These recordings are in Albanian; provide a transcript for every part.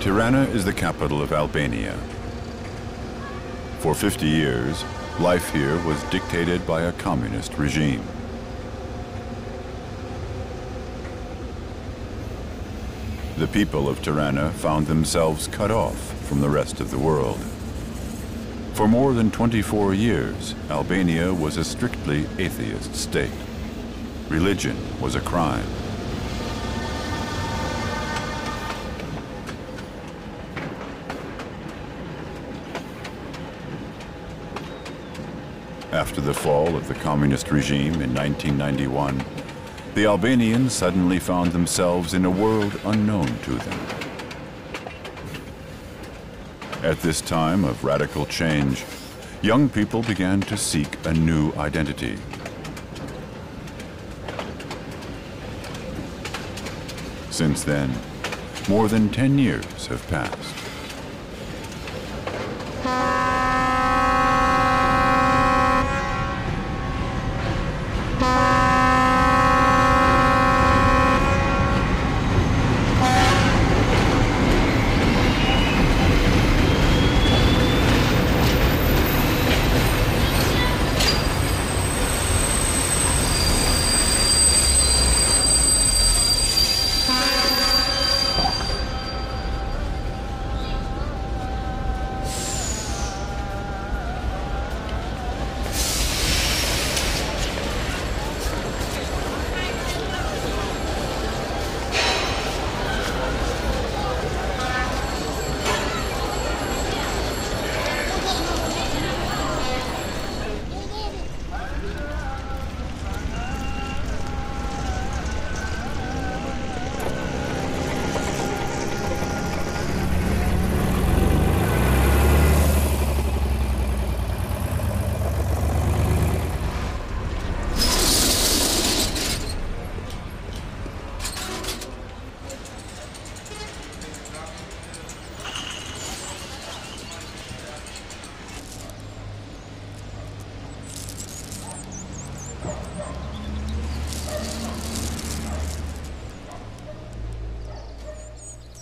Tirana is the capital of Albania. For 50 years, life here was dictated by a communist regime. The people of Tirana found themselves cut off from the rest of the world. For more than 24 years, Albania was a strictly atheist state. Religion was a crime. After the fall of the communist regime in 1991, the Albanians suddenly found themselves in a world unknown to them. At this time of radical change, young people began to seek a new identity. Since then, more than 10 years have passed.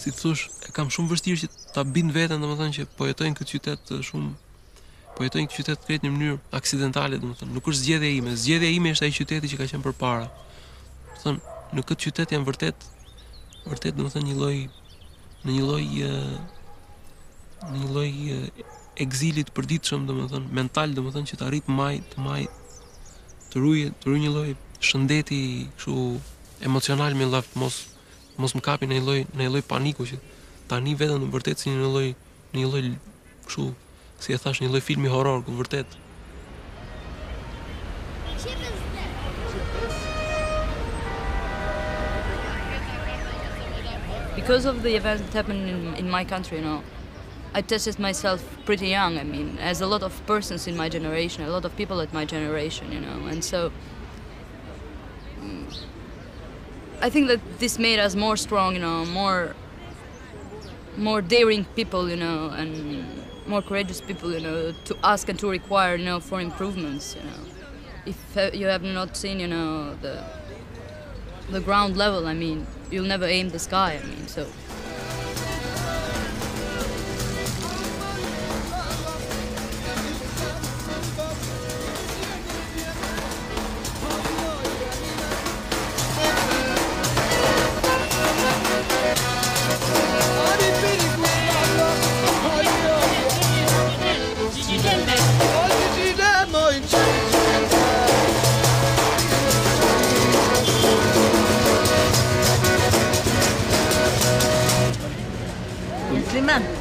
Si të thosh, e kam shumë vështirë që ta bind veten, domethënë që po jetoj në këtë qytet po jetoj në këtë qytet krejt në mënyrë aksidentale, domethënë, nuk është zgjedhja ime. Zgjedhja ime është ai qyteti që ka qenë përpara. Domethënë, në këtë qytet jam vërtet domethënë një lloj ekzili të përditshëm, domethënë, mental, domethënë që të arrit të ruaj një lloj shëndeti kështu emocional me lart, mos më kapi në një lloj paniku që tani vetëm në vërtet si në një lloj kështu, si e thash, një lloj filmi horror, ku vërtet. Because of the events that happened in my country, I tested myself pretty young. I mean, as a lot of persons in my generation, a lot of people at my generation, and so I think that this made us more strong, more daring people, and more courageous people, to ask and to require, for improvements, If you have not seen, the ground level, I mean, you'll never aim the sky, I mean, so.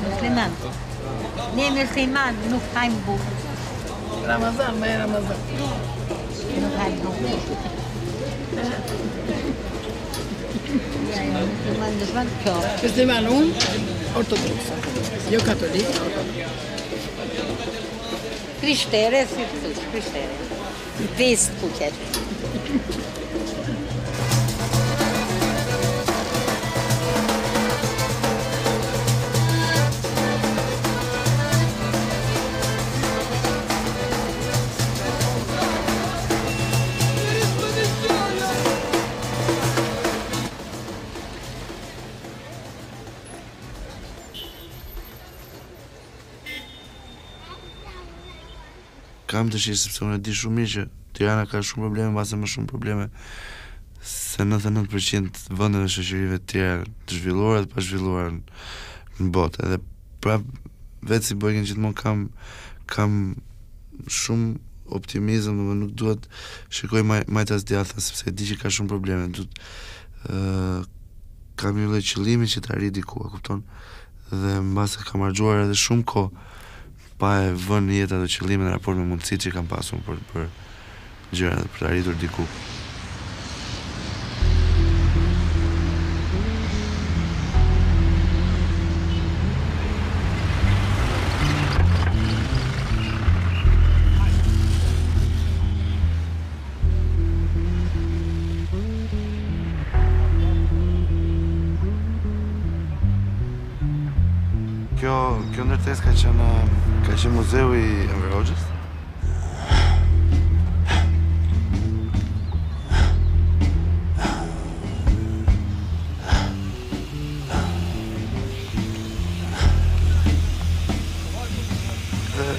Musliman. Ne musliman nuk hajmë bukë. Ramazan, me Ramazan. Nuk hajmë bukë. Musliman dëshman kjo. Musliman unë, ortodoksa. Jo katolik, Krishtere, si të thush, krishtere. Pesë puqet. kam dëshirë sepse unë e di shumë mirë që Tirana ka shumë probleme, mbase më shumë probleme se 99% vendeve të shoqërive të tjera të zhvilluara dhe pa zhvilluara në botë. Edhe prap vetë si bojën gjithmonë kam shumë optimizëm, dhe nuk duhet shikoj majtas djatha sepse e di që ka shumë probleme. Kam një lloj qëllimi që të arrit diku, e kupton? Dhe mbase kam harxuar edhe shumë kohë pa e vënë në jetë ato qëllime në raport me mundësitë që kam pasur për gjëra për të arritur diku. Kjo ndërtesë ka qenë muzeu i Enver Hoxhës.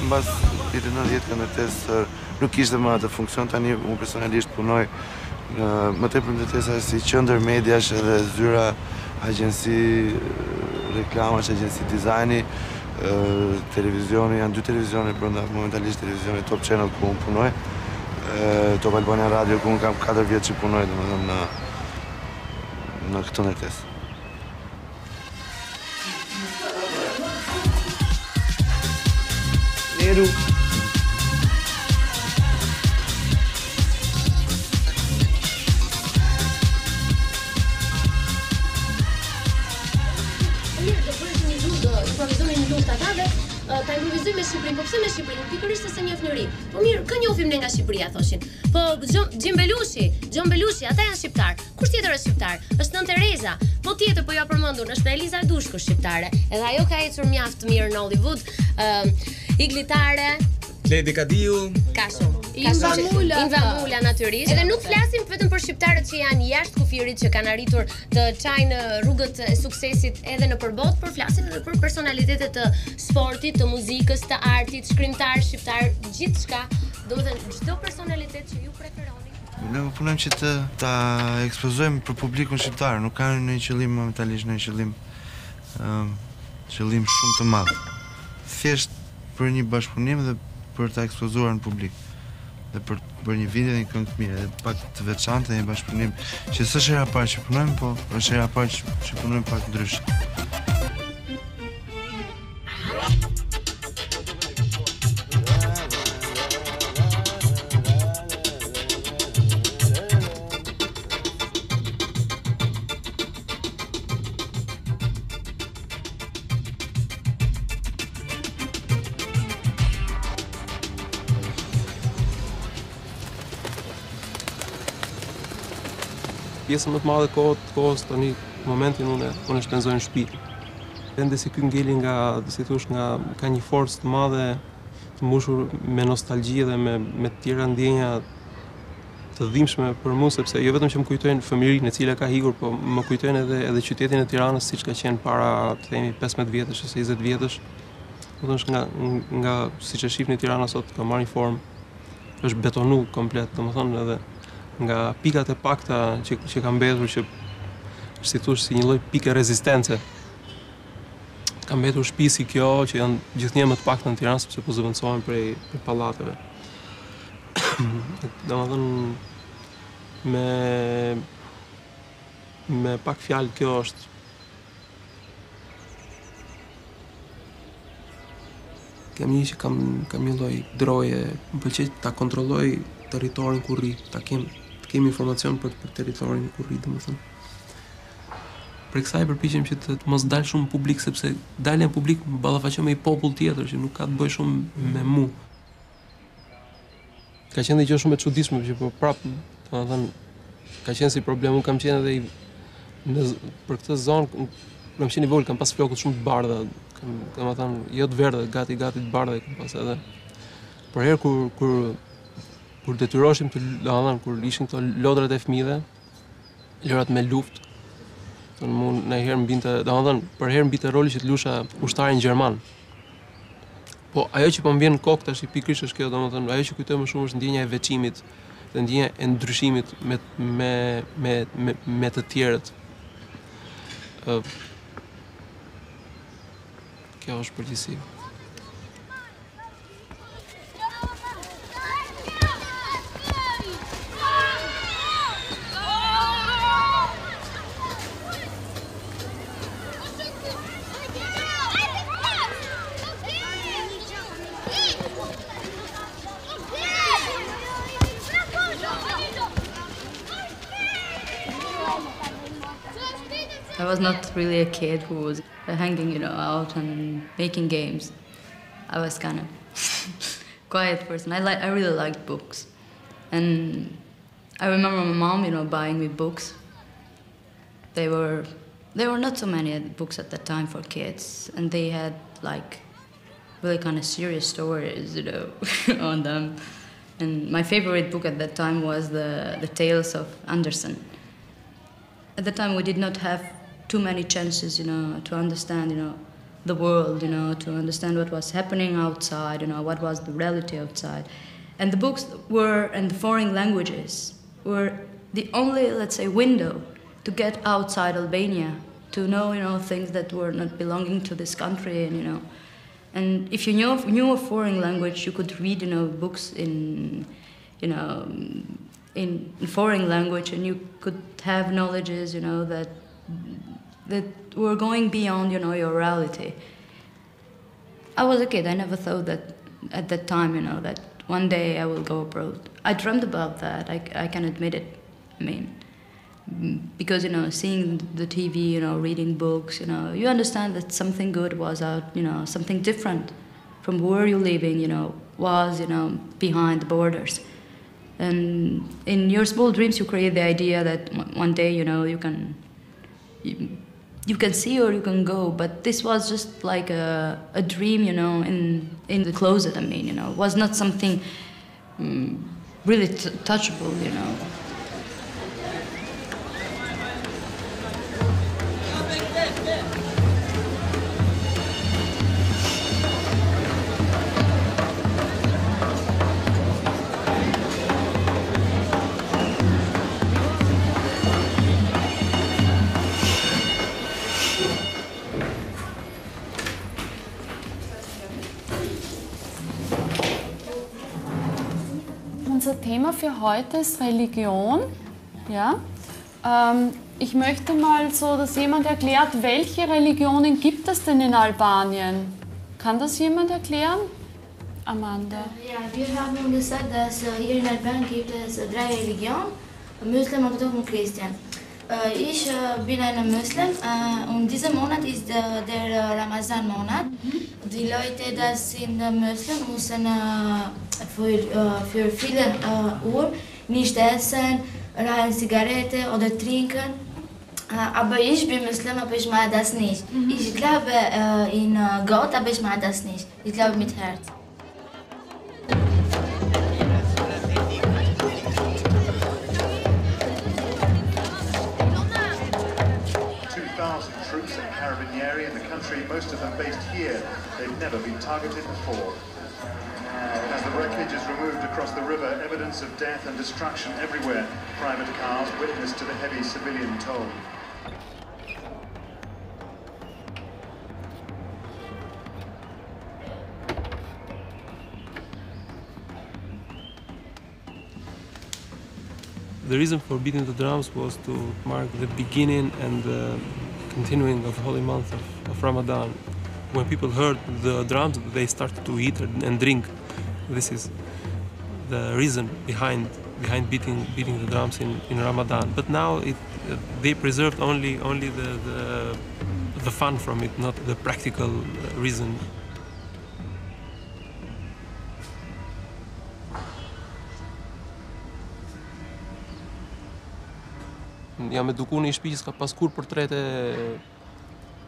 Mbas vitit 90 ka ndërtesë nuk ishte më atë funksion, tani unë personalisht punoj më tepër ndërtesa si qendër mediash edhe zyra agjenci reklamash, agjenci dizajni, televizioni, janë 2 televizione brenda momentalisht televizioni Top Channel ku unë punoj, Top Albania Radio ku unë kam 4 vjet që punoj domethënë në këtë ndërtesë. Neru. Ta improvizojmë me Shqipërinë, po pse me Shqipërinë? Pikërisht se njeh njëri. Po mirë, kë njohim ne nga Shqipëria thoshin. Po Gjom Belushi, ata janë shqiptar. Kush tjetër është shqiptar? Është Nën Tereza. Po tjetër po ja përmendur, është Eliza Dushku shqiptare. Edhe ajo ka ecur mjaft mirë në Hollywood. Iglitare, Ledi Kadiu, ka shumë. Inva Mula natyrisht. Edhe nuk flasim vetëm për shqiptarët që janë jashtë kufirit që kanë arritur të çajnë rrugët e suksesit edhe në përbot, por flasim edhe për personalitetet të sportit, të muzikës, të artit, shkrimtar, shqiptar, gjithçka. Domethënë çdo personalitet që ju preferoni. Ne punojmë që ta ekspozojmë për publikun shqiptar, nuk kanë në qëllim momentalisht në qëllim shumë të madh. Thjesht për një bashkëpunim dhe për ta ekspozuar në publik. Dhe për një video dhe një këngë të mirë, dhe pak të veçantë dhe një bashkëpunim që s'është hera parë që punojmë, po është hera parë që punojmë pak ndryshe. Pjesën më të madhe kohës tani në momentin unë e shpenzoj në shtëpi. Ende si ky ngeli nga ka një forcë të madhe të mbushur me nostalgji dhe me të tjera ndjenja të dhimbshme për mua, sepse jo vetëm që më kujtojnë fëmijërinë e cila ka ikur, po më kujtojnë edhe qytetin e Tiranës siç ka qenë para, të themi, 15 vjetësh ose 20 vjetësh. Domethënë nga siç e shihni Tirana sot ka marrë një formë, është betonu komplet, domethënë edhe nga pikat e pakta që ka mbetur, që si thosh si një lloj pike rezistence. Ka mbetur shtëpi si kjo që janë gjithnjë më të pakta në Tiranë sepse po zëvendësohen prej pallateve. Domethënë me pak fjalë kjo është kam një lloj droje, më pëlqej ta kontrolloj territorin ku rri, të kemi informacion për territorin ku rri, domethënë. Për kësaj përpiqem që të mos dal shumë publik, sepse dalja në publik më ballafaqon me një popull tjetër që nuk ka të bëjë shumë me mua. Ka qenë një gjë shumë e çuditshme që po prap, domethënë, ka qenë si problem. Unë kam qenë edhe për këtë zonë, kam qenë i vogël, kam pas flokët shumë të bardha, domethënë jo të verdha, gati të bardha kam pas edhe. Por herë kur detyroheshim kur ishin këto lodrat e fëmijëve, lodrat me luftë, domethënë në herë mbinte, domethënë për herë mbinte roli që të lusha ushtarin gjerman. Po, ajo që po më vjen në kokë tash pikërisht është kjo, domethënë, ajo që kujtoj më shumë është ndjenja e veçimit, dhe ndjenja e ndryshimit me të tjerët. Kjo është përgjithësi. I was not really a kid who was hanging, out and making games. I was kind of quiet person. I really liked books, and I remember my mom, buying me books. There were not so many books at that time for kids, and they had like really kind of serious stories, on them. And my favorite book at that time was the Tales of Andersen. At the time, we did not have too many chances, to understand, the world, to understand what was happening outside, what was the reality outside. And the books were, and the foreign languages, were the only, let's say, window to get outside Albania, to know, things that were not belonging to this country, and if you knew a foreign language, you could read, books in foreign language, and you could have knowledges, that were going beyond, your reality. I was a kid. I never thought that at that time, that one day I will go abroad. I dreamt about that. I can admit it. I mean, because, seeing the TV, reading books, you understand that something good was out, something different from where you're living, was, behind the borders. And in your small dreams, you create the idea that one day, you can see or you can go, but this was just like a dream, in the closet. I mean, it was not something really touchable, Unser Thema für heute ist Religion. Ja? Ich möchte mal so, dass jemand erklärt, welche Religionen gibt es denn in Albanien? Kann das jemand erklären? Amanda. Ja, wir haben gesagt, dass hier in Albanien gibt es 3 Religionen, Muslim, Orthodox und Christian. Ich bin ein Muslim und dieser Monat ist der Ramazan-Monat. Die Leute, das sind Muslim, müssen für viele Uhr nicht essen, rauchen Zigarette oder trinken. Aber ich bin Muslim, aber ich mache das nicht. Ich glaube in Gott, aber ich mache das nicht. Ich glaube mit Herz. 2,000 troops at Carabinieri in the country, most of them based here. They've never been targeted before. As the wreckage is removed across the river, evidence of death and destruction everywhere. Private cars witness to the heavy civilian toll. The reason for beating the drums was to mark the beginning and the continuing of the holy month of Ramadan. When people heard the drums, they started to eat and drink. This is the reason behind beating the drums in Ramadan. But now they preserved only the fun from it, not the practical reason. Jam edukuar në një shtëpi që s'ka pas kur portrete,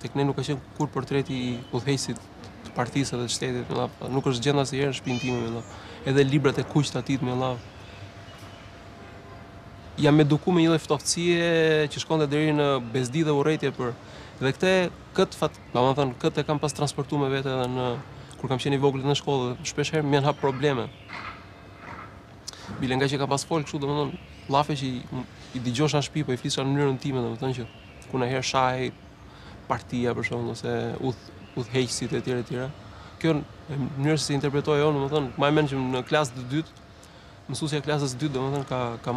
tek ne nuk ka qenë kur portreti I udhëheqësit të partisë dhe të shtetit, nuk është gjenda asnjëherë në shtëpinë time, edhe librat e kuq të atit, Jam edukuar me një lloj ftofësie që shkonte deri në bezdi dhe urrëtie për. Dhe këtë kam pas transportuar me vete edhe kur kam qenë i vogël në shkollë, shpesh herë më janë hap probleme. Bile nga që ka pas fol kështu, domethënë, llafe që i dëgjosh në shtëpi, po i flisha në mënyrën time, domethënë që ku na herë shaj partia për shembull ose udhëheqësit e tjera. Kjo në mënyrë se si interpretoj unë, domethënë, më mend që në klasën e dytë, mësuesja e klasës së dytë, domethënë ka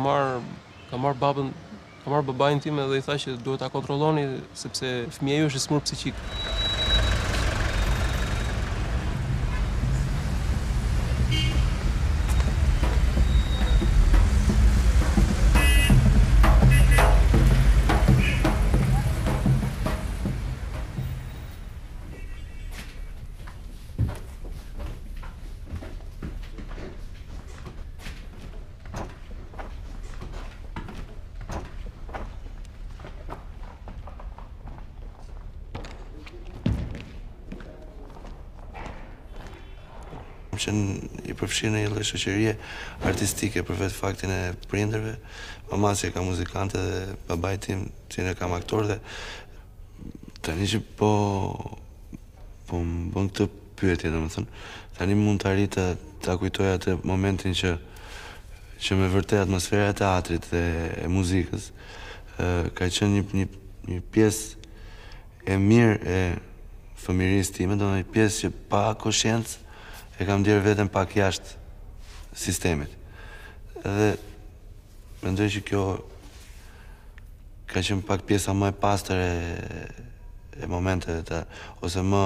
marr babain tim dhe i tha që duhet ta kontrolloni sepse fëmia ju është i smur psiqik. Që i përfshirë në një lloj shoqërie artistike për vetë faktin e prindërve, mama që ka muzikante dhe babai tim që ne kam aktor dhe tani që po më bën këtë pyetje, domethënë, tani mund të arrit ta kujtoj atë momentin që me vërtet atmosfera e teatrit dhe e muzikës ka qenë një pjesë e mirë e fëmijërisë time, domethënë një pjesë që pa koshiencë e kam ndjerë veten pak jashtë sistemit. Edhe mendoj që kjo ka qenë pak pjesa më e pastër e momenteve ose më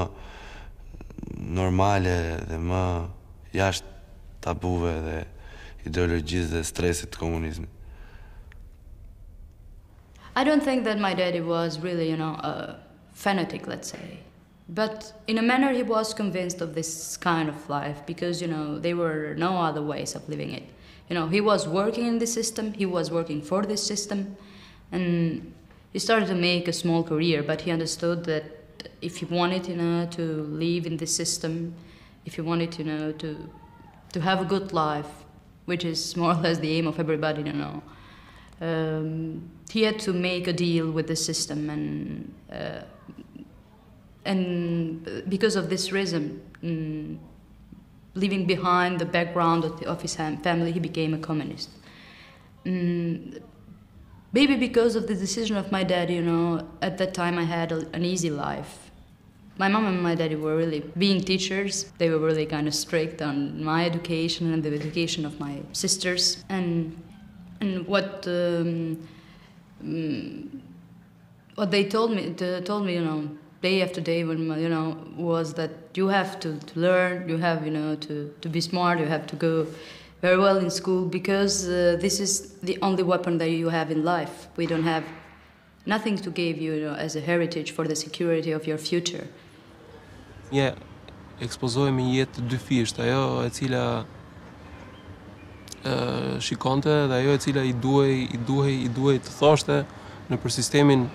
normale dhe më jashtë tabuve dhe ideologjisë dhe stresit të komunizmit. I don't think that my daddy was really, a fanatic, let's say. But in a manner, he was convinced of this kind of life because, there were no other ways of living it. He was working in this system, he was working for this system, and he started to make a small career, but he understood that if he wanted, to live in this system, if he wanted, to have a good life, which is more or less the aim of everybody, he had to make a deal with the system, and because of this reason, leaving behind the background of his family, he became a communist. Maybe because of the decision of my dad, at that time I had an easy life. My mom and my daddy were really being teachers. They were really kind of strict on my education and the education of my sisters. And what they told me, day after day, when was that you have to learn, you have to be smart, you have to go very well in school because this is the only weapon that you have in life. We don't have nothing to give you, as a heritage for the security of your future. Yeah, ekspozohemi një jetë të dy fisht, ajo e cila shikonte dhe ajo e cila i duhej të thoshte në për sistemin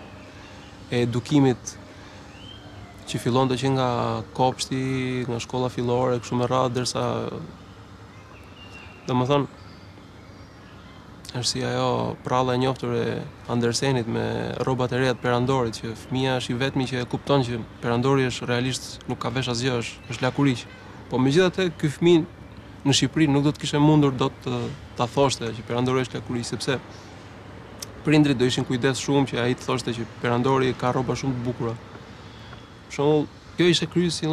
e edukimit që fillonte që nga kopshti, nga shkolla fillore, kështu me radhë, derisa domethënë është si ajo pralla e njoftër e Andersenit me rrobat e reja të perandorit, që fëmia është i vetmi që e kupton që perandori është realisht nuk ka vesh asgjë, është lakuriq. Po megjithatë ky fëmijë në Shqipëri nuk do të kishte mundur dot ta thoshte që perandori është lakuriq, sepse prindrit do ishin kujdes shumë që ai të thoshte që perandori ka rroba shumë të bukura. Për shembull, kjo ishte kryer si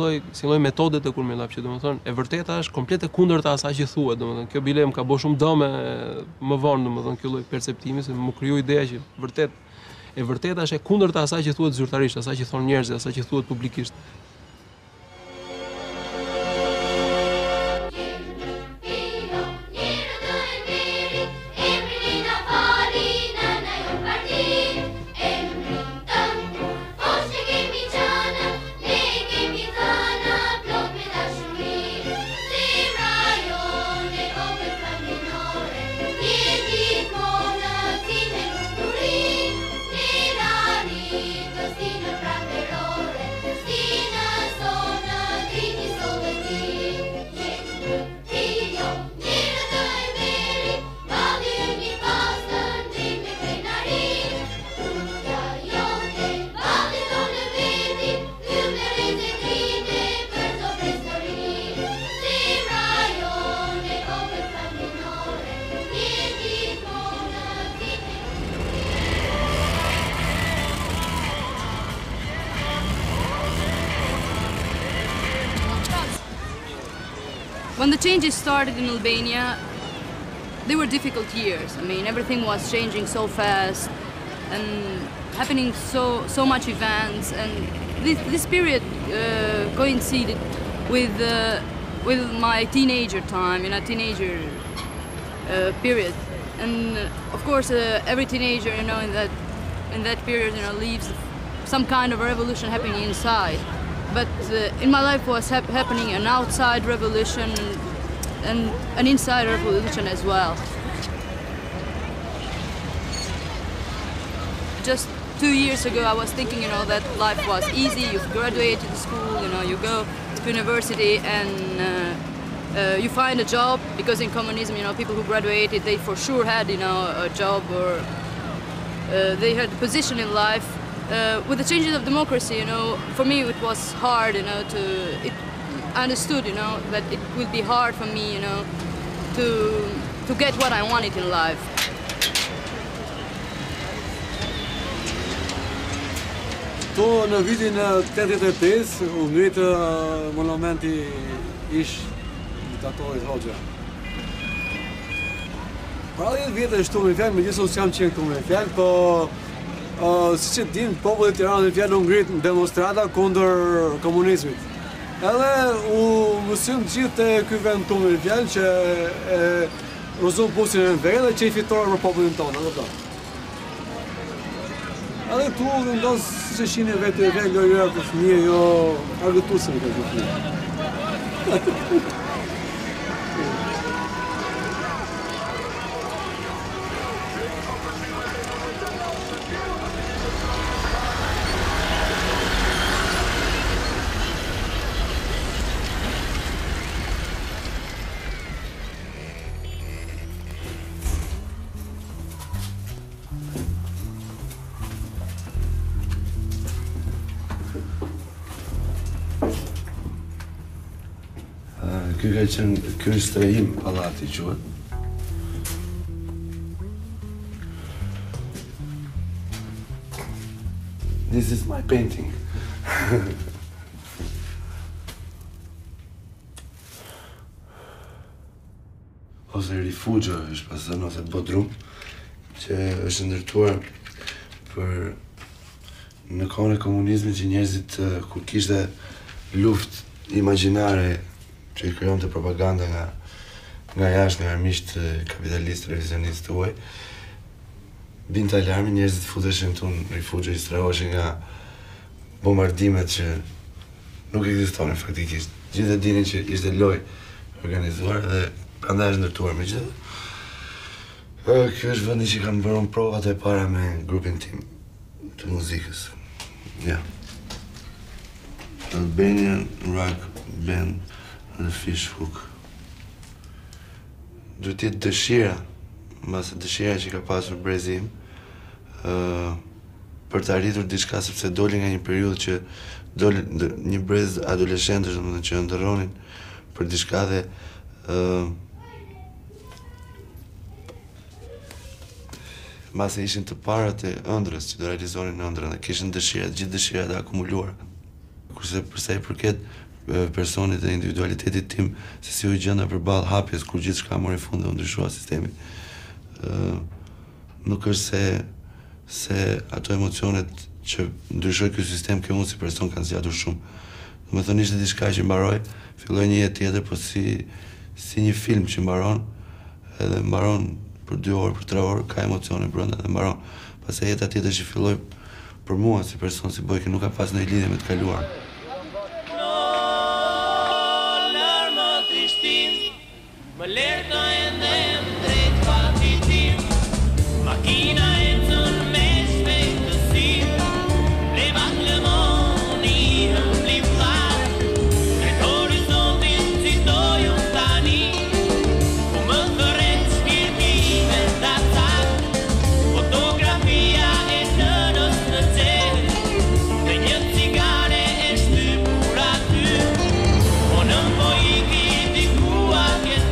lloj metode të kurmillap, që domethënë e vërteta është komplet e kundërta asaj që thuhet, domethënë kjo bile më ka bërë shumë dëm më vonë, domethënë kjo lloj perceptimi se më krijoi ideja që e vërteta është e kundërta asaj që thuhet zyrtarisht, asaj që thonë njerëzit, asaj që thuhet publikisht. Tirana When the changes started in Albania, they were difficult years. I mean, everything was changing so fast and happening so much events, and this period coincided with my teenager time, teenager period. And of course, every teenager, in that period, leaves some kind of a revolution happening inside. But in my life was happening an outside revolution and an inside revolution as well. Just 2 years ago, I was thinking, that life was easy. You graduate to school, you go to university and you find a job, because in communism, people who graduated, they for sure had, a job, or they had a position in life. With the changes of democracy, for me it was hard, I understood, that it would be hard for me, to get what I wanted in life. Këtu në vitin 85 u ngrit monumenti ish diktatorit Hoxha. Para 10 vjetësh këtu me fjalë, megjithëse jam qenë këtu me fjalë, po siç e din, populli i Tiranës me fjalë u ngrit demonstrata kundër komunizmit. Edhe u mësym gjithë te ky vend këtu me fjalë që rozon pusin e vetë dhe që i fitore për popullin tonë, apo. Edhe tu vendos se shihni vetë lojëra për fëmijë, jo argëtuese për fëmijë. Ky është strehim pallati quhet. This is my painting. Ose rifugjo është pasën, ose bodrum, që është ndërtuar për në kohën e komunizmit, që njerëzit kur kishte luftë imagjinare që i krijonte propaganda nga jashtë, nga armiqtë kapitalistë, revizionistë tuaj, binte alarmi, njerëzit futeshin këtu në rifugjo, i strehoheshin nga bombardimet që nuk ekzistonin faktikisht. Gjithë e dinin që ishte lojë organizuar dhe prandaj është ndërtuar megjithatë. Ky është vendi që kam bërë provat e para me grupin tim të muzikës. Ja. Albanian Rock Band The Fish Hook. Duhet të jetë dëshira, mbase dëshira që ka pasur brezi im, për të arritur diçka, sepse doli nga një periudhë që doli një brez adoleshentësh, domethënë që ndërronin për diçka dhe mbase ishin të parat e ëndrës që do realizonin ëndrën dhe kishin dëshira, gjithë dëshirat e akumuluara. Kurse përsa i përket personit dhe individualitetit tim, se si u gjenda përballë hapjes kur gjithçka mori fund dhe u ndryshua sistemi. Nuk është se ato emocionet që ndryshoi ky sistem ke unë si person kanë zgjatur shumë. Domethënë ishte diçka që mbaroi, filloi një jetë tjetër, po si një film që mbaron, edhe mbaron për 2 orë, për 3 orë, ka emocione brenda dhe mbaron. Pastaj jeta tjetër që filloi për mua si person, si boj, që nuk ka pas ndonjë lidhje me të kaluar. Më lerta e ndem drejt fatit tim, makina e cën me shpejtësi, levat lëmoni hëmbli vllaj, drejt horizontit citoju tani, ku më thërret shpirti me dacat, fotografia e nënës në qelë, dhe një cigare e shtypur aty, po në po iki diku atje.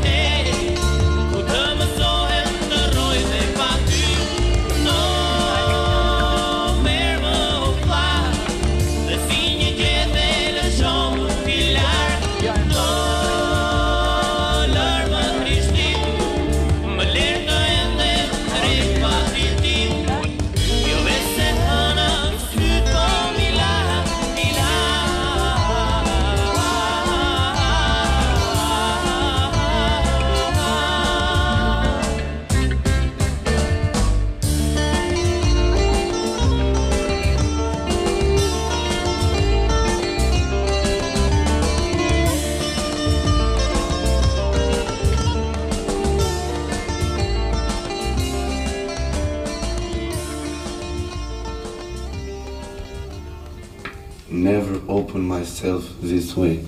open myself this way.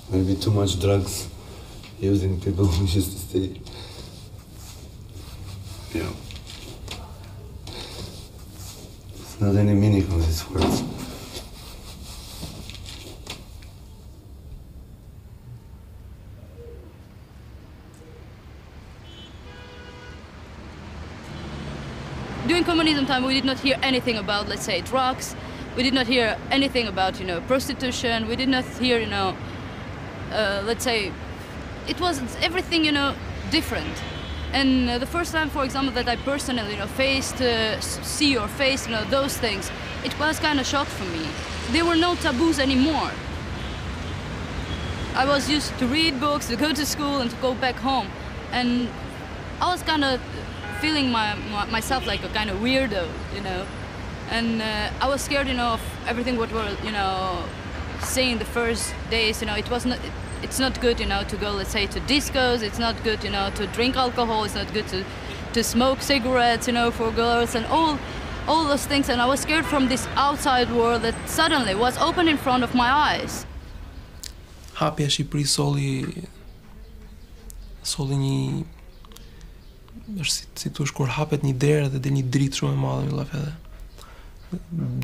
Maybe too much drugs using people who used to stay. Yeah. There's not any meaning of these words. During communism time, we did not hear anything about, let's say, drugs. We did not hear anything about, prostitution. We did not hear, let's say, it was everything, different. And the first time, for example, that I personally, see or face, those things, it was kind of shock for me. There were no taboos anymore. I was used to read books, to go to school, and to go back home. And I was kind of feeling myself like a kind of weirdo, And I was scared, of everything what were, saying the first days, it's not good, to go, let's say, to discos. It's not good, to drink alcohol. It's not good to smoke cigarettes, for girls and all those things. And I was scared from this outside world that suddenly was open in front of my eyes. Hapja e Shqipërisë solli një, është si thush, kur hapet një derë dhe del një dritë shumë e madhe në edhe.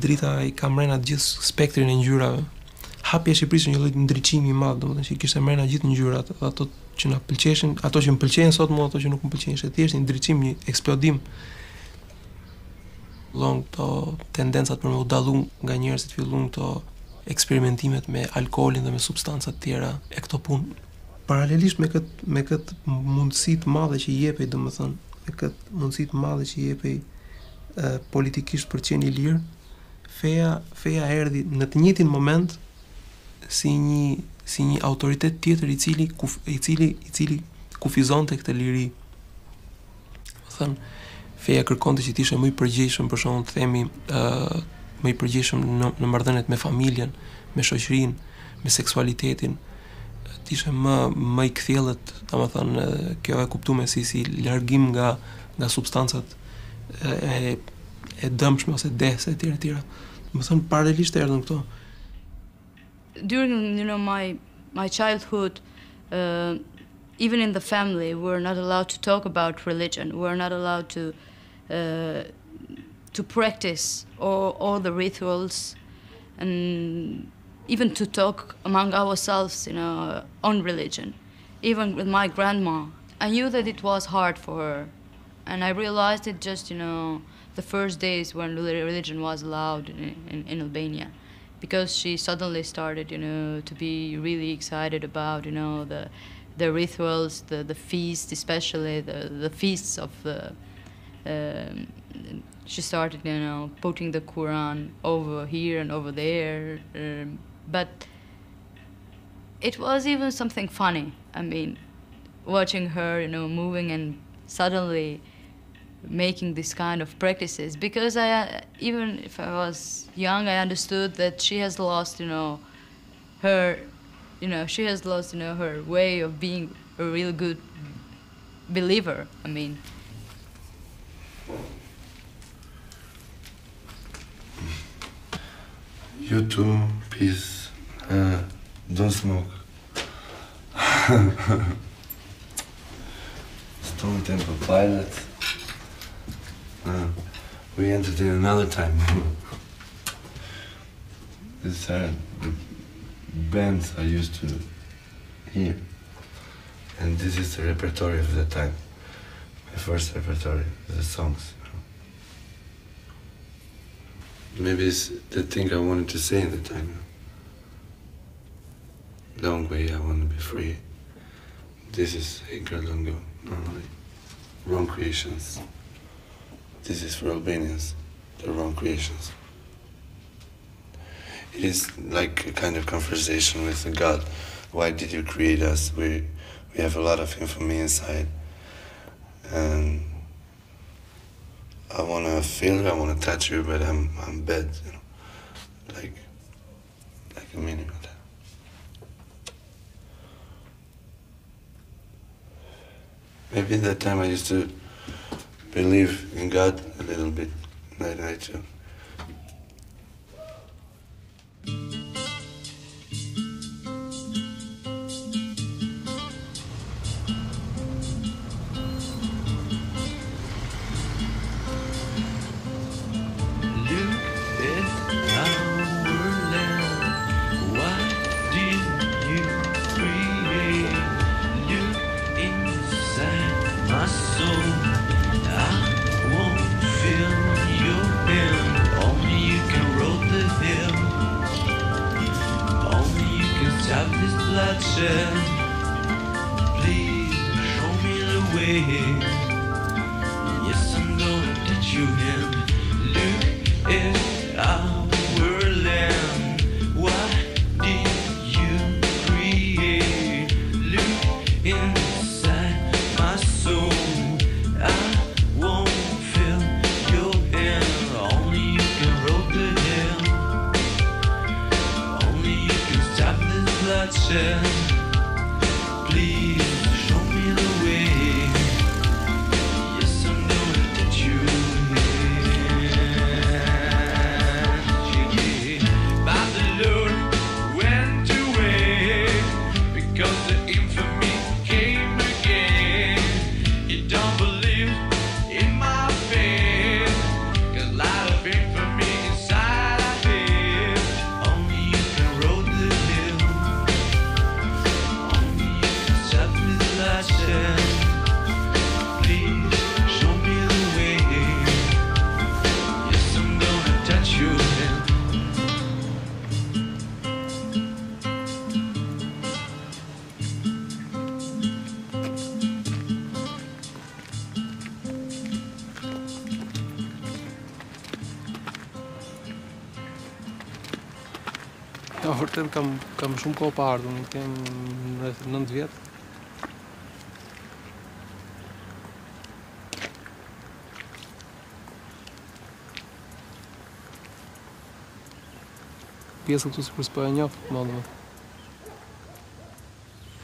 Drita I ka mrena gjithë spektrin e ngjyrave. Hapja e Shqipërisë është një lloj ndriçimi I madh, domethënë që kishte mrena gjithë ngjyrat, ato që na pëlqeshin, ato që më pëlqejnë sot, mua ato që nuk më pëlqejnë, është thjesht një ndriçim, një eksplodim. Long këto tendencat për me u dallu nga njerëzit, filluan këto eksperimentimet me alkoolin dhe me substanca të tjera e këto punë. Paralelisht me këtë mundësi të madhe që I jepej, domethënë, me këtë mundësi të madhe që I jepej politikisht për të qenë I lirë, feja erdhi në të njëjtin moment si një autoritet tjetër I cili kufizonte këtë liri. Domethënë, feja kërkonte që të ishte më I përgjegjshëm, për shembull, të themi, më I përgjegjshëm në marrëdhëniet me familjen, me shoqërinë, me seksualitetin. Ishte më I kthjellët, domethënë, kjo e kuptuame si largim nga substancat e dëmshme ose dehse etj. Domethënë paralelisht erdhën këto. During my childhood, even in the family, we were not allowed to talk about religion. We were not allowed to practice all the rituals, and even to talk among ourselves, on religion. Even with my grandma, I knew that it was hard for her, and I realized it just, the first days when religion was allowed in Albania, because she suddenly started, to be really excited about, the rituals, the feasts, especially the feasts of the. She started, putting the Quran over here and over there. But it was even something funny. I mean, watching her, moving and suddenly making this kind of practices. Because even if I was young, I understood that she has lost, her, she has lost, her way of being a real good believer. I mean. You too, peace. Don't smoke. Stone Temple Pilots. We entered in another time. These are the bands I used to hear. And this is the repertoire of the time. My first repertoire, the songs. Maybe it's the thing I wanted to say at the time. Long way, I want to be free. This is Edgar Lungo, normally. Wrong creations. This is for Albanians, the wrong creations. It is like a kind of conversation with God. Why did you create us? We have a lot of infamy inside. And I want to feel you, I want to touch you, but I'm bad, like a meaning of that. Maybe at that time I used to believe in God a little bit, I too. bloodshed. Please show me the way. Yes, I'm gonna touch you and look at our land. What did you create? Look inside my soul. I won't feel your hand. Only you can roll the hill. Only you can stop this bloodshed. Please show me the way. Yes, I'm gonna touch you. But the Lord went away because the infamy came again. You don't believe in my faith, 'cause a lot of infamy inside I live. Only you can roll the hill. Only you can stop this bloodshed. Please show me the way. Yes, I'm gonna touch you now. Ja, vërtet kam shumë kohë pa ardhur, nuk kem rreth 9 vjet. Pjesën këtu sikur s'po e njoh, domethënë.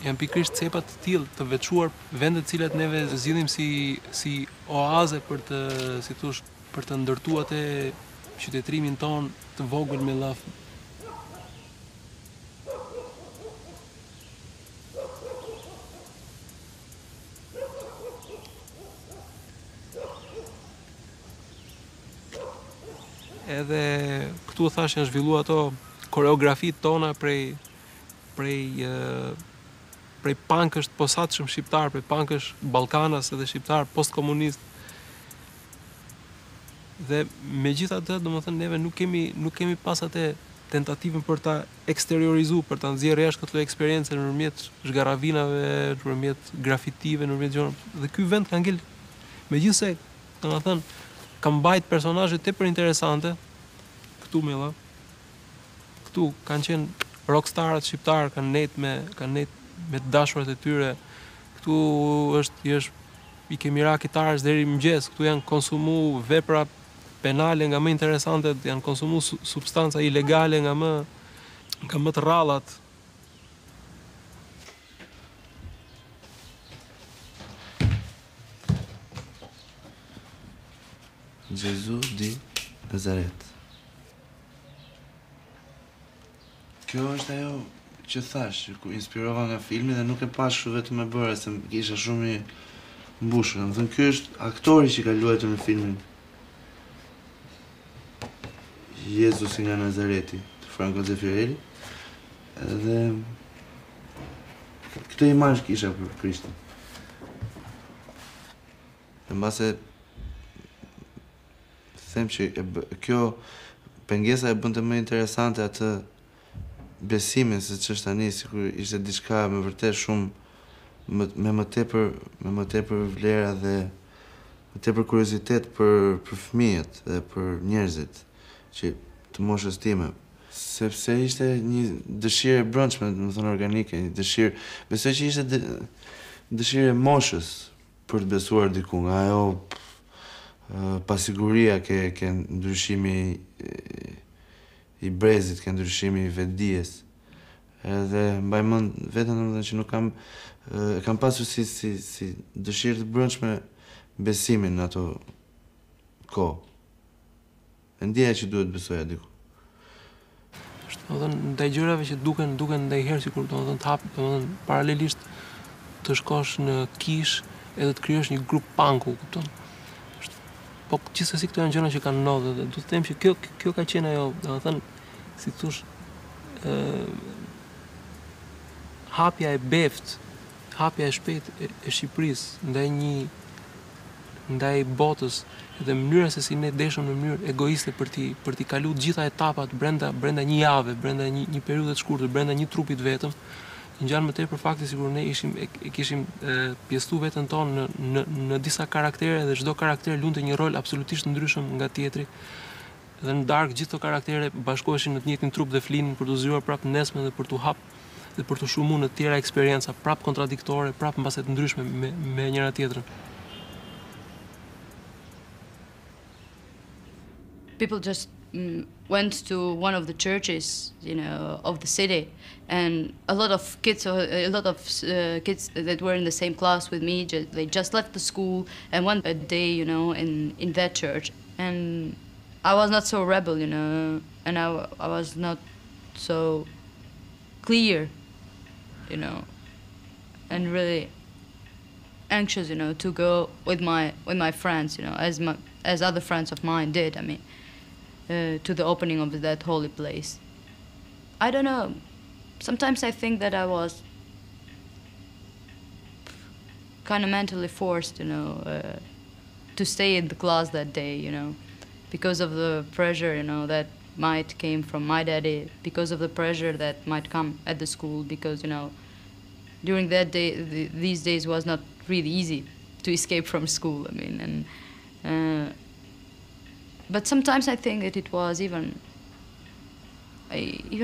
Janë pikërisht cepa të tillë, të veçuar, vende të cilat neve zgjidhim si oaze për të, si thosh, për të ndërtuar atë qytetrimin ton të vogël me llaf. Edhe këtu thash janë zhvilluar ato koreografit tona prej punkësh të posaçëm shqiptar, prej punkësh ballkanas edhe shqiptar postkomunist. Dhe megjithatë, domethënë neve nuk kemi pas atë tentativën për ta eksteriorizuar, për ta nxjerrë jashtë këtë eksperiencë nëpërmjet zhgarravinave, nëpërmjet grafitive, nëpërmjet gjëra. Dhe ky vend ka ngel, megjithse, domethënë ka mbajt personazhe tepër interesante këtu me valla. Këtu kanë qenë rockstarët shqiptar, kanë net me të dashurat e tyre. Këtu i kemi ra kitarës deri mëngjes, këtu janë konsumu vepra penale nga më interesantet, janë konsumu substanca ilegale nga më të rrallat. Gesù di Nazaret. Kjo është ajo që thash, ku inspirova nga filmi dhe nuk e pash vetëm e bëra se kisha shumë i mbushur. Domethënë ky është aktori që ka luajtur në filmin Jezusi nga Nazareti, të Franco Zeffirelli. Edhe këtë imazh kisha për Krishtin. Në base them që kjo pengesa e bënte më interesante atë besimin se ç'është tani, sikur ishte diçka me vërtet shumë me më tepër vlera dhe më tepër kuriozitet për fëmijët dhe për njerëzit që të moshës time, sepse ishte një dëshirë e brendshme, domethënë organike, një dëshirë, besoj që ishte dëshirë e moshës për të besuar diku, nga ajo pasiguria ke ndryshimi i brezit, ke ndryshimi i vetdijes. Edhe mbaj mend veten domethënë që nuk kam pasur si dëshirë të brendshme besimin në ato kohë. E ndjeja që duhet besoja diku. Domethënë ndaj gjërave që duken ndajherë sikur domethënë të hap, domethënë paralelisht të shkosh në kish edhe të krijosh një grup punku, kupton? Po gjithsesi këto janë gjëra që kanë ndodhur dhe do të them që kjo ka qenë ajo, domethënë, si thosh, hapja e beft, hapja e shpejtë e Shqipërisë ndaj botës dhe mënyra se si ne deshëm në mënyrë egoiste për t'i kaluar të gjitha etapat brenda një jave, brenda një periudhe të shkurtër, brenda një trupi të vetëm, ngjan më tepër fakti sikur ne kishim pjesëtu veten tonë në disa karaktere dhe çdo karakter lunte një rol absolutisht ndryshëm nga tjetri. Dhe në darkë gjithë këto karaktere bashkoheshin në të njëjtin trup dhe flinin për të zgjuar prapë nesme dhe për t'u hap dhe për të shumuar në të tjera eksperienca prapë kontradiktore, prapë mbase të ndryshme me njëra tjetrën. People just went to one of the churches, of the city, and a lot of kids that were in the same class with me, they just left the school and went a day, in that church. And I was not so rebel, and I was not so clear, and really anxious, to go with my friends, as other friends of mine did. I mean, to the opening of that holy place. I don't know. Sometimes I think that I was kind of mentally forced, to stay in the class that day, because of the pressure, that might came from my daddy, because of the pressure that might come at the school, because, during that day, these days was not really easy to escape from school. I mean, and but sometimes I think that it was even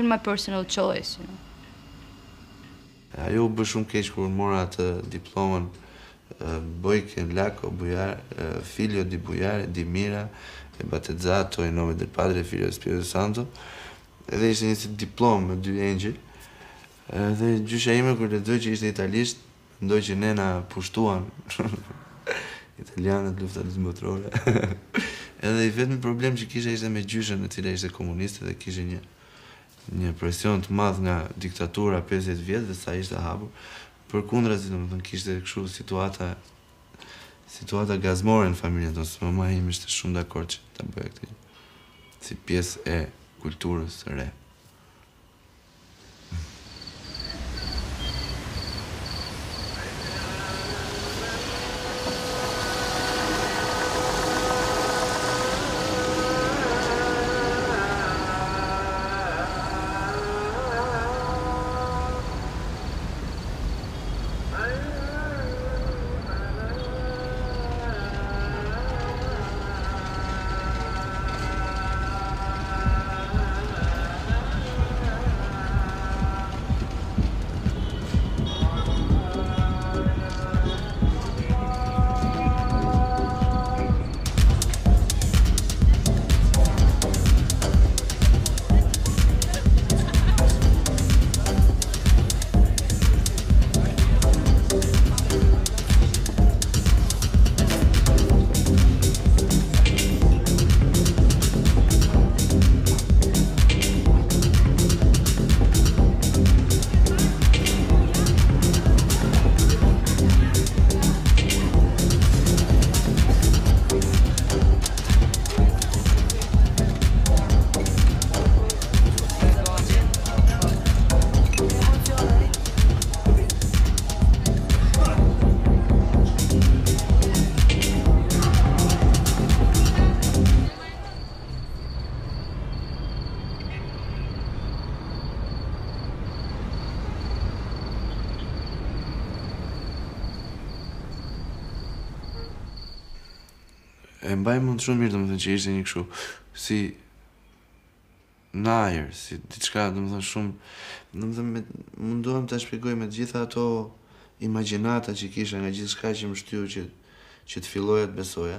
my personal choice. Ajo u bë shumë keq kur mora atë diplomën Bojken Lako Bujar, figlio di Bujar, di Mira, e battezzato in nome del Padre, Figlio e Spirito Santo. Edhe ishte një diplomë me 2 engjëj. Dhe gjysha ime kur lexoi që ishte italisht, mendoi që ne na pushtuan italianët lufta botërore. Edhe i vetmi problem që kisha ishte me gjyshën e cila ishte komuniste dhe kishte një presion të madh nga diktatura 50 vjet dhe sa ishte hapur. Përkundrazi, domethënë kishte kështu situata gazmore në familjen tonë. Mama ime ishte shumë dakord që ta bëja këtë si pjesë e kulturës së re. E mbaj mund shumë mirë, domethënë që ishte një kështu si najer, si diçka, domethënë shumë, domethënë mundohem ta shpjegoj me gjitha ato imagjinata që kisha nga gjithçka që më shtyu që të filloja të besoja.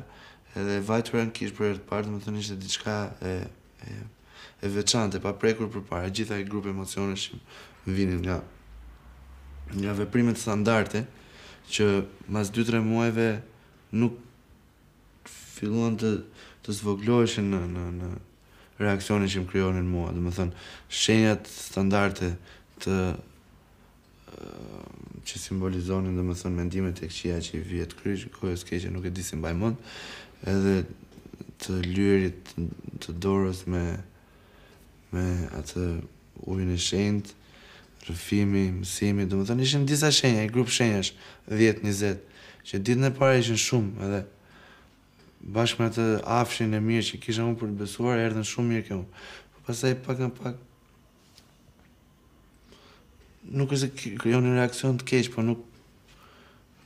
Edhe vajtura në kish për herë të parë, domethënë ishte diçka e veçantë, pa prekur përpara. Gjitha i grup emocionesh që më vinin nga veprimet standarde që mas 2-3 muajve nuk filluan të zvogloheshin në reakcionin që më krijonin mua. Domethënë, shenjat standarde që simbolizonin domethënë mendimet e këqija që i vihet kryq, kohës keqe nuk e di si mbaj mend, edhe të lyerit të dorës me atë ujin e shenjtë, rrëfimi, mësimi, domethënë ishin disa shenja, një grup shenjash 10-20 që ditën e parë ishin shumë, edhe bashkë me atë afshin e mirë që kisha unë për të besuar, erdhën shumë mirë kjo. Po pastaj pak nga pak nuk është se krijon një reakcion të keq, por nuk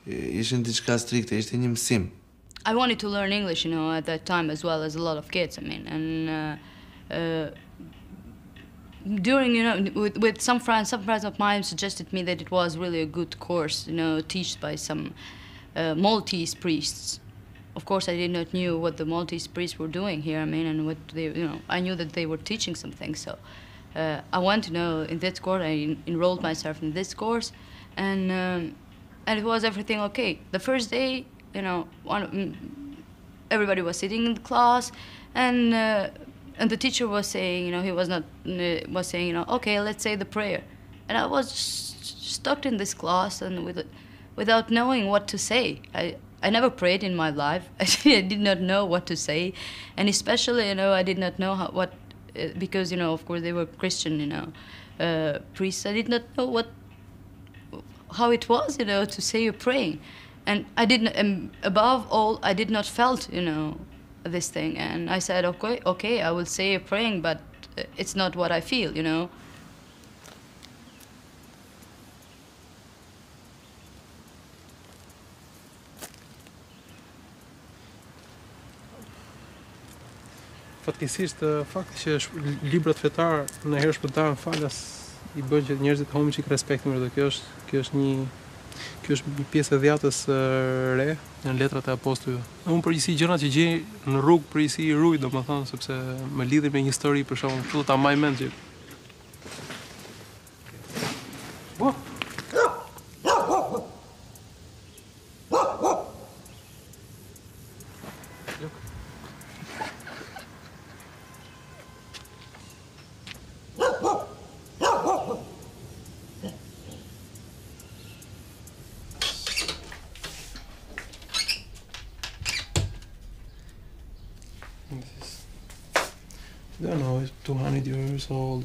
ishin diçka strikte, ishte një mësim. I wanted to learn English, you know, at that time as well as a lot of kids. I mean, and during, you know, with some friends of mine suggested me that it was really a good course, you know, taught by some Maltese priests. Of course, I did not knew what the Maltese priests were doing here. I mean, and what they, you know, I knew that they were teaching something. So I went to know in this course. I enrolled myself in this course, and it was everything okay. The first day, you know, everybody was sitting in the class, and the teacher was saying, you know, he was not was saying, you know, okay, let's say the prayer, and I was stuck in this class and without knowing what to say. I never prayed in my life. I did not know what to say, and especially, you know, I did not know what because, you know, of course they were Christian, you know, priests. I did not know how it was, you know, to say a praying, and I didn't. Above all, I did not felt, you know, this thing, and I said, okay, I will say a praying, but it's not what I feel, you know. Fatkeqësisht fakti që librat fetar në herë shpëtarën falas i bën që njerëzit humbin çik respektin për kjo është një pjesë e dhjatës re në letrat e apostujve. Unë përgjithësi gjërat që gjej në rrugë përgjithësi i ruaj, domethënë, sepse më lidhin me një histori, për shembull, kështu ta mbaj mend që I don't know, it's 200 years old,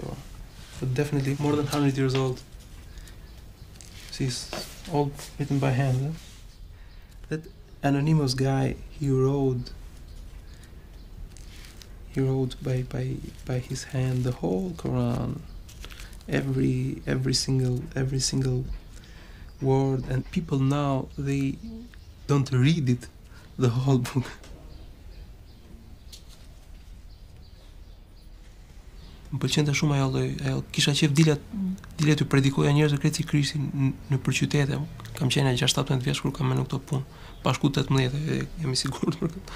but definitely more than 100 years old. See, it's all written by hand. Huh? That anonymous guy, he wrote by his hand the whole Quran, every single word, and people now, they don't read it, the whole book. Më pëlqente shumë ajo kisha qef dilet të predikoja njerëzve krejt si Krishti në për qytete. Kam qenë 6-17 vjeç kur kam menuar këto punë, pa shku 18, jam i sigurt për këtë.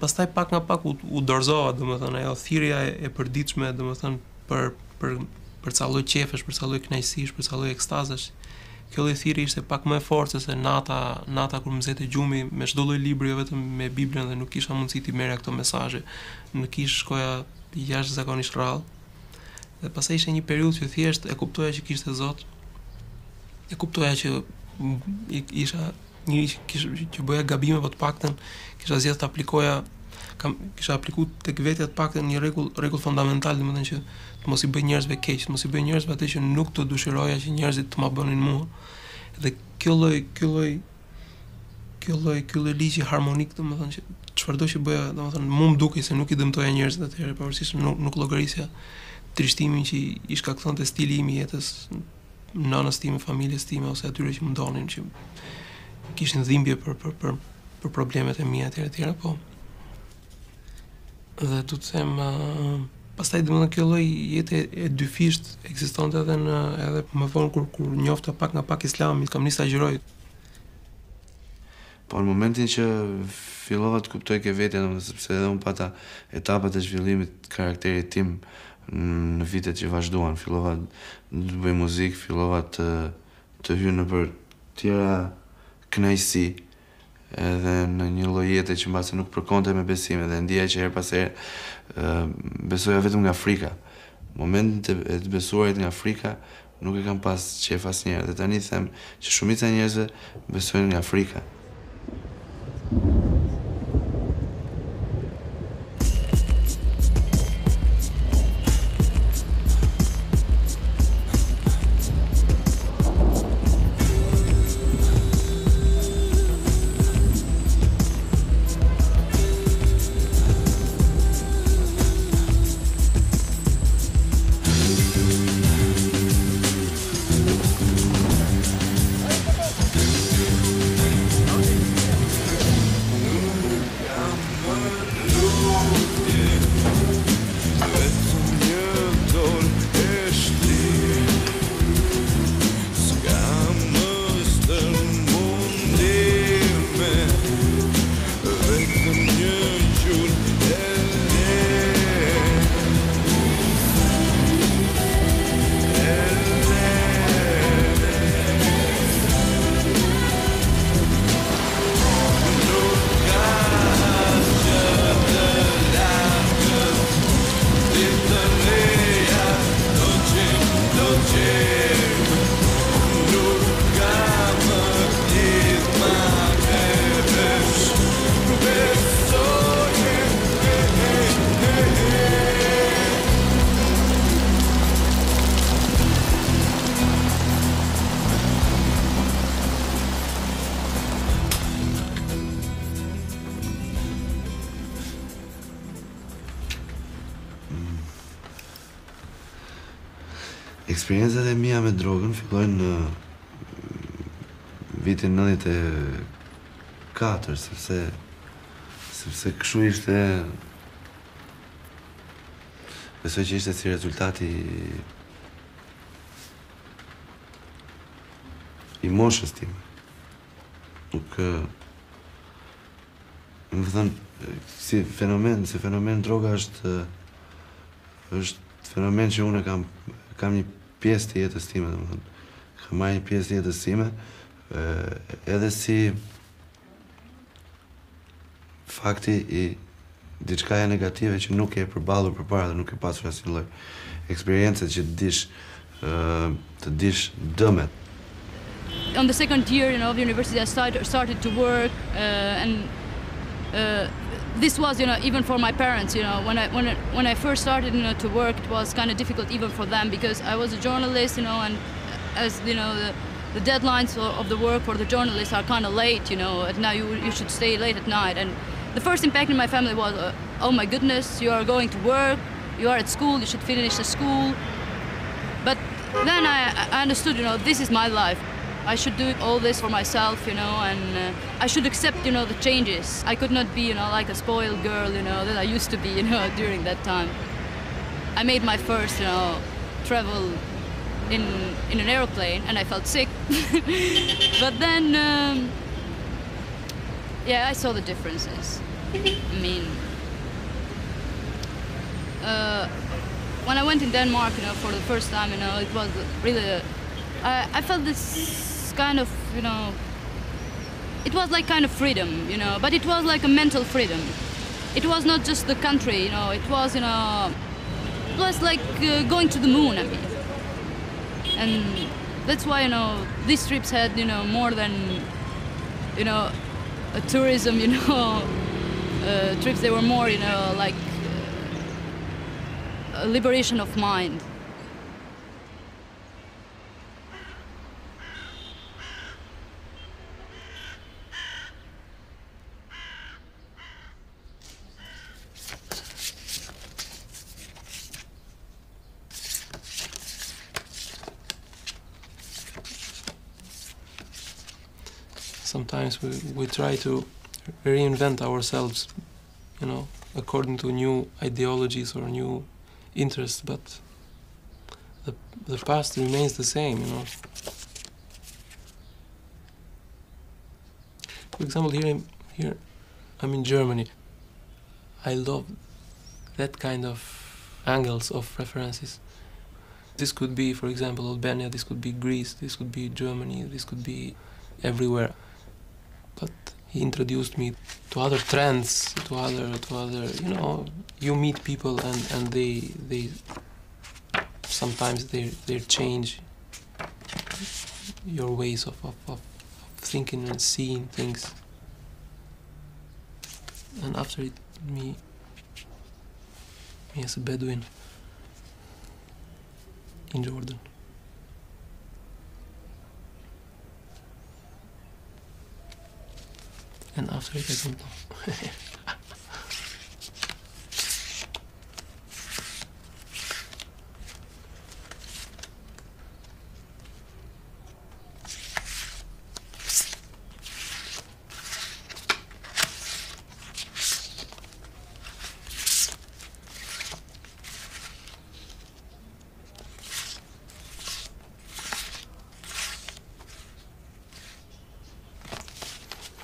Pastaj pak nga pak u dorëzova, domethënë ajo thirrja e përditshme, domethënë për ca lloj qefesh, për ca lloj kënaqësish, për ca lloj ekstazesh. Kjo lloj thirrje ishte pak më e fortë se nata kur më zete gjumi me çdo lloj libri, jo vetëm me Biblën, dhe nuk kisha mundësi të merja këto mesazhe. Në kish shkoja jashtëzakonisht rrallë. Dhe pastaj ishte një periudhë që thjesht e kuptoja që kishte Zot. E kuptoja që isha njëri që bëja gabime, po të paktën kisha zgjedhur të aplikoja, kisha aplikuar tek vetja të paktën një rregull fundamental, domethënë që të mos i bëj njerëzve keq, të mos i bëj njerëzve atë që nuk të dëshiroja që njerëzit të ma bënin mua. Dhe ky lloj ligji harmonik, domethënë që çfarëdo që bëja, domethënë mua më dukej se nuk i dëmtoja njerëzit atëherë, pavarësisht nuk llogarisja trishtimin që i shkaktonte stili im i jetës, nënës time, familjes time ose atyre që më ndonin, që kishin dhimbje për problemet e mia etj, po. Dhe du të them, pastaj domethënë kjo lloj jete e dyfisht ekzistonte edhe më vonë kur njofta pak nga pak Islamin, kam nisur ta agjeroj. Po në momentin që fillova të kuptoj ke vetja, sepse edhe unë pata etapat e zhvillimit të karakterit tim në vitet që vazhduan, fillova të bëj muzikë, fillova të hyj në për tjera kënaqësi, edhe në një lloj jete që mbase nuk përkonte me besime, dhe ndjeja që her pas here besoja vetëm nga frika. Momentin e të besuarit nga frika nuk e kam pas qef asnjëherë, dhe tani them që shumica e njerëzve besojnë nga frika. Eksperiencat e mia me drogën fillojnë në vitin 94, sepse kështu ishte, besoj që ishte si rezultati i moshës time. Nuk, më thënë, si fenomen droga është fenomen që unë kam një pjesë të jetës time, domethënë. Kam marrë një pjesë të jetës time, edhe si fakti i diçkaje negative që nuk e përballur përpara dhe nuk e pasur asnjë lloj eksperiencë që të dish dëmet. On the second year, of university, I started to work, and this was, even for my parents, when I first started, to work, it was kind of difficult even for them because I was a journalist, and as the deadlines of the work for the journalists are kind of late, and now you should stay late at night, and the first impact in my family was, oh my goodness, you are going to work, you are at school, you should finish the school, but then I understood, this is my life. I should do all this for myself, and I should accept, the changes. I could not be, like a spoiled girl, that I used to be, during that time. I made my first, travel in an airplane, and I felt sick. But then, yeah, I saw the differences. I mean, when I went in Denmark, for the first time, it was really, I felt this kind of, it was like kind of freedom, but it was like a mental freedom. It was not just the country, it was, it was like going to the moon, I mean. And that's why, these trips had, more than, a tourism, trips. They were more, like a liberation of mind. Sometimes we try to reinvent ourselves, according to new ideologies or new interests, but the past remains the same, For example, here I'm in Germany. I love that kind of angles of references. This could be, for example, Albania, this could be Greece, this could be Germany, this could be everywhere. But he introduced me to other trends, to other, you meet people and they sometimes they change your ways of thinking and seeing things. And after it, me as a Bedouin in Jordan. And after it, I don't know.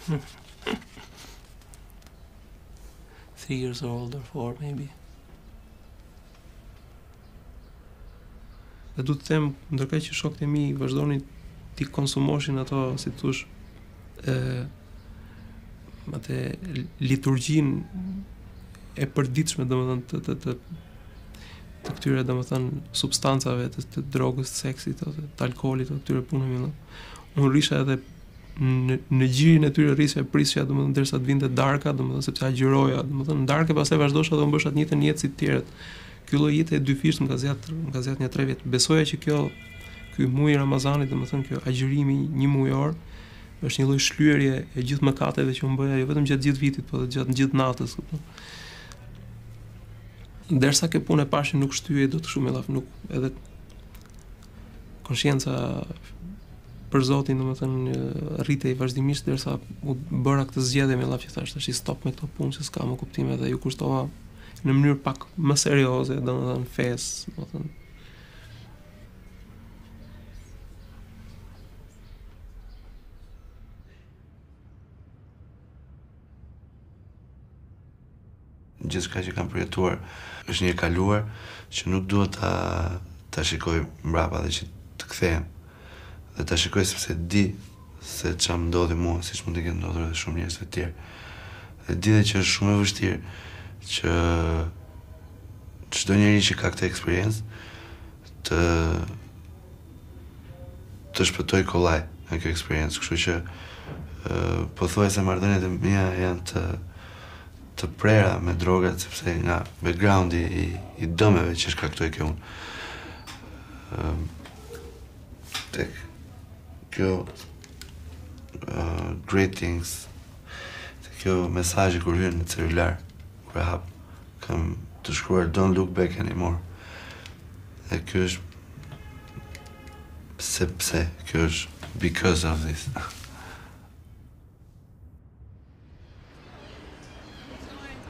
Hmm. 3 years old or 4 maybe. Dhe du të them, ndërkaq që shokët e mi vazhdonin t'i konsumoshin ato, si thosh, atë liturgjinë e përditshme, domethënë të këtyre, domethënë, substancave, të drogës, të seksit, të alkoolit, të këtyre punëve. Unë risha edhe në gjirin e tyre rrisja e prisja, domethënë derisa të vinte darka, domethënë sepse agjiroja, domethënë darkë pastaj vazhdosha dhe mbësha të njëjtën jetë si të tjerët. Ky lloj jete e dyfisht më ka zgjat një 3 vjet. Besoja që ky muaj i Ramazanit, domethënë kjo agjërimi 1 mujor, është një lloj shlyerje e gjithë mëkateve që unë bëja jo vetëm gjatë gjithë vitit, por edhe gjatë gjithë natës, kupton. Derisa kjo punë e pashë nuk shtyhej dot shumë me llaf, nuk edhe konscienca për Zotin, domethënë rritej vazhdimisht derisa u bëra këtë zgjedhje me lafë që thash tash i stop me këto punë se s'ka më kuptim edhe ju kushtova në mënyrë pak më serioze, domethënë fesë, domethënë. Gjithçka që kam përjetuar është një e kaluar që nuk duhet ta shikoj mbrapa dhe që të kthehem. Dhe ta shikoj sepse di se ç'a më ndodhi mua, siç mund të ketë ndodhur edhe shumë njerëzve të tjerë. Dhe di dhe që është shumë e vështirë që çdo njeri që ka këtë eksperiencë të shpëtoj kollaj nga kjo eksperiencë. Kështu që pothuajse marrëdhëniet e mia janë të prera me drogat sepse nga backgroundi i dëmeve që shkaktoi kjo unë. Tek kjo greetings, tek kjo mesazhi kur hyn në celular, kur e hap, kam të shkruar don't look back anymore. Dhe kjo është pse kjo është because of this.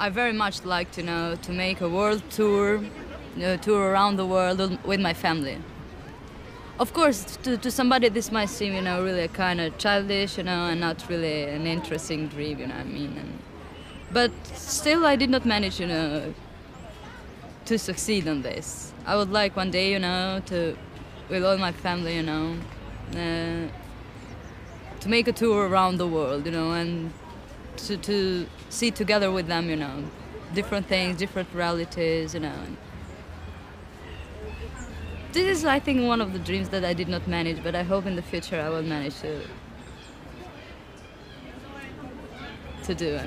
I very much like to make a world tour, tour around the world with my family. Of course, to somebody this might seem, really kind of childish, and not really an interesting dream, what I mean. But still, I did not manage, to succeed on this. I would like one day, with all my family, to make a tour around the world, and to see together with them, different things, different realities, This is, I think, one of the dreams that I did not manage, but I hope in the future I will manage to do,